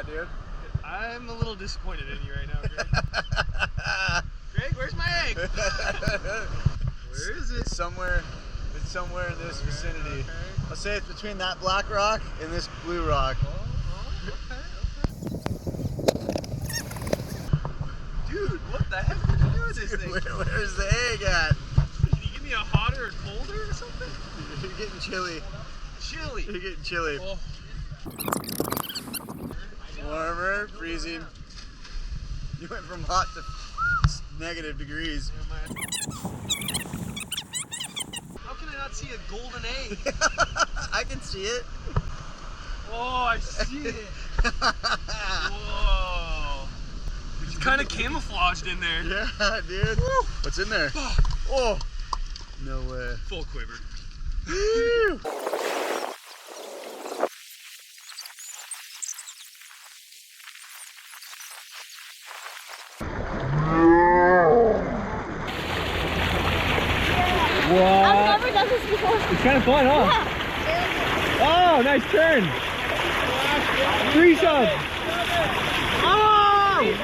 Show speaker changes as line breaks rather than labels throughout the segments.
dude?
I'm a little disappointed in you right now, Greg. Greg, where's my egg? Where is it?
It's somewhere in this vicinity.
Okay.
I'll say it's between that black rock and this blue rock.
Okay. Dude, what the heck did you do with this thing?
Where's the egg at?
Can you give me a hotter or colder or something?
You're getting chilly.
Chilly.
You're getting chilly.
Oh.
Warmer, freezing. You went from hot to negative degrees.
How can I not see a golden egg?
I can see it.
Oh, I see it. Whoa. It's kind of camouflaged in there.
Yeah, dude.
Woo.
What's in there? Oh, no way.
Full quiver.
Wow. I've never done this before. It's kind of fun, huh? Yeah. Oh, nice turn. Threesome. Oh!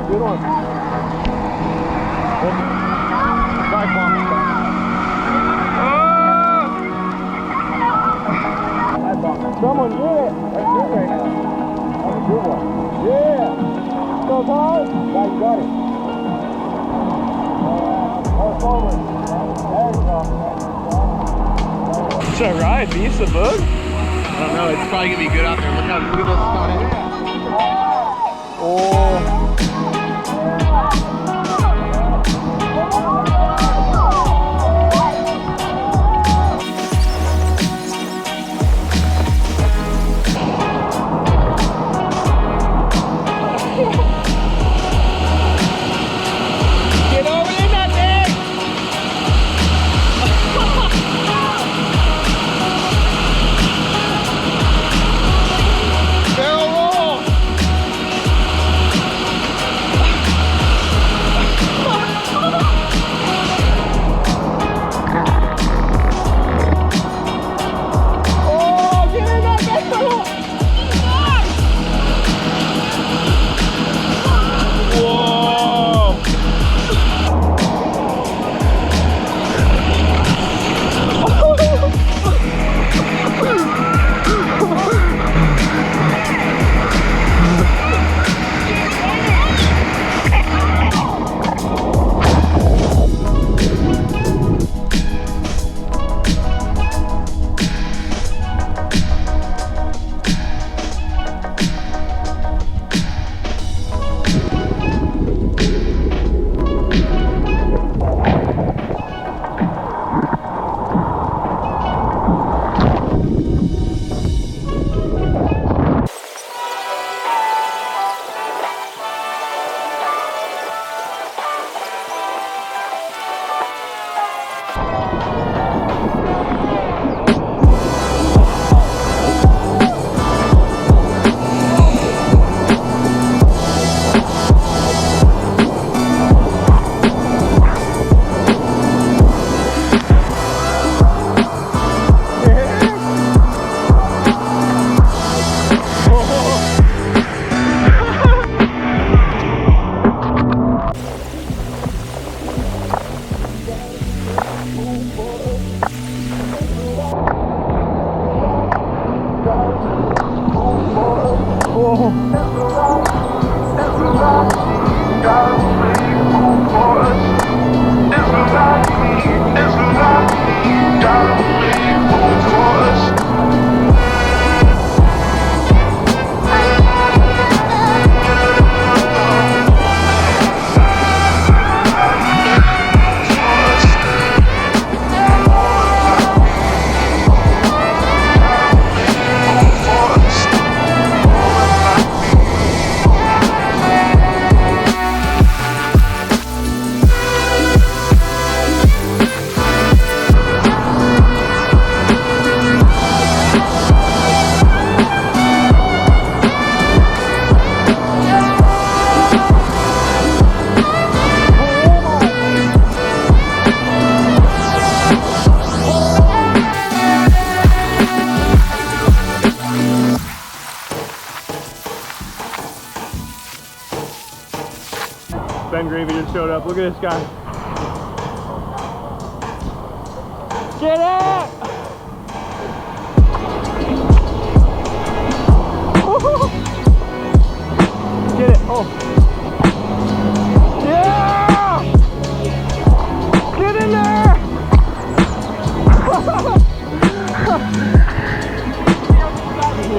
Good one. Dive bomb. Dive bomb. Someone get it. That's good right now. That's a good one. Yeah. So tall. Guys, you got it. More forward. There you go. It's alright, beast the book. I don't know. It's probably gonna be good out there. Look at this coming in. Oh. Ben Gravy just showed up. Look at this guy. Get it! Get it! Oh! Yeah! Get in there!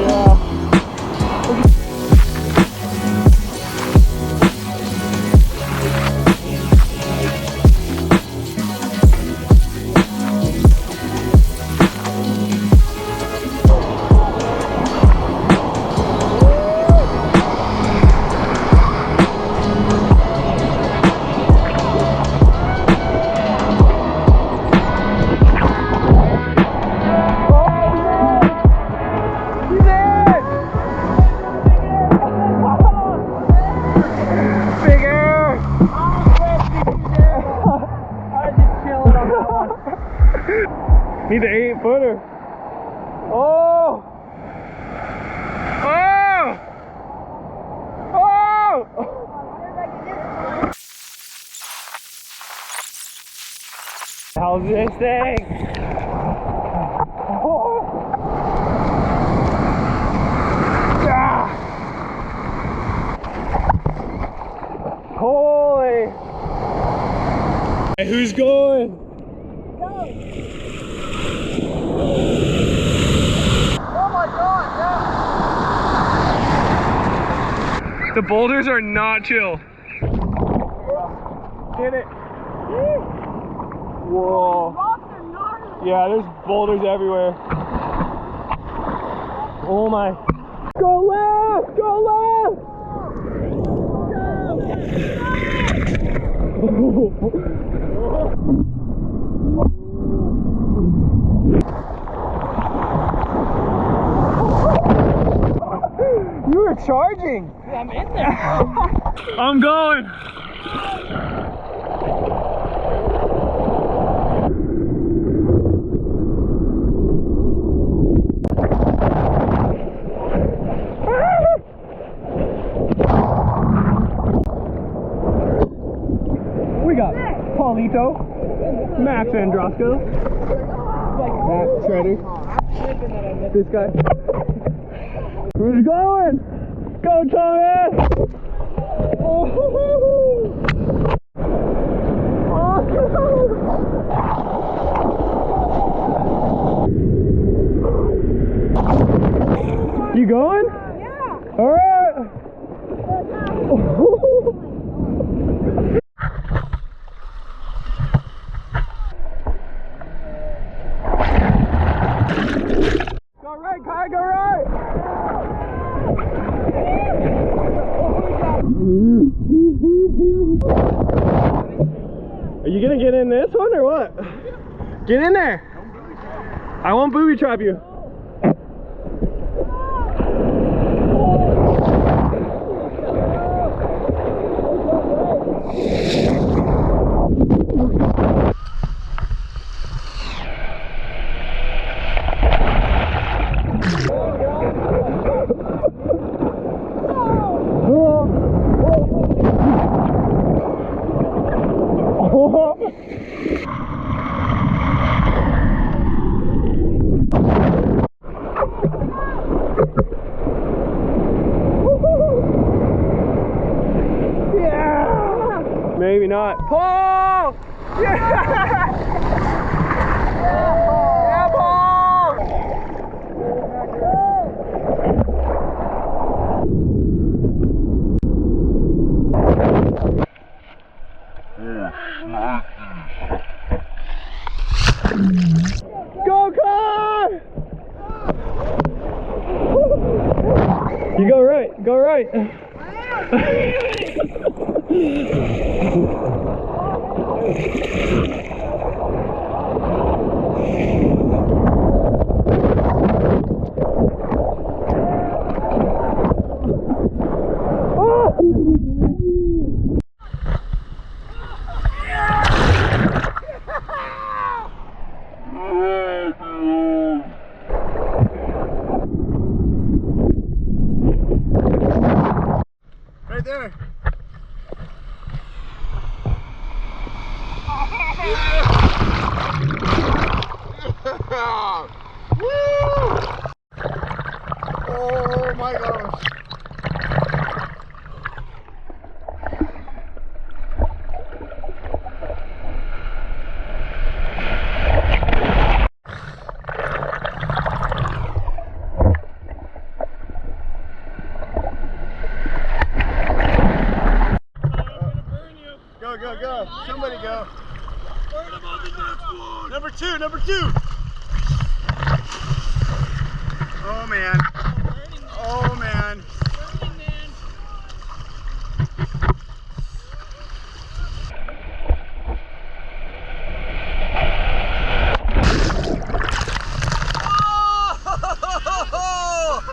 Yeah. Need the 8-footer. Oh! Oh! Oh! How's this thing? Oh! Ah! Holy! Hey, who's going? The boulders are not chill. Get it. Whoa. Yeah, there's boulders everywhere. Oh my. Go left! Go left! You were charging. I'm in there. I'm going. We got Paulito, Max Androsco, Matt Shredder, this guy. Who's going? Go, Thomas! Oh. You going? Yeah. All right. Go right, Kai, go right. Are you gonna get in this one or what? Get in there. I won't booby trap you. maybe not. Paul! Yeah! Yeah, Paul! Go, car! You go right, go right.
Right there. Oh my gosh. Go, go, go. Somebody go.
Burn him on the next one.
Number two, number two. Oh man. Oh man.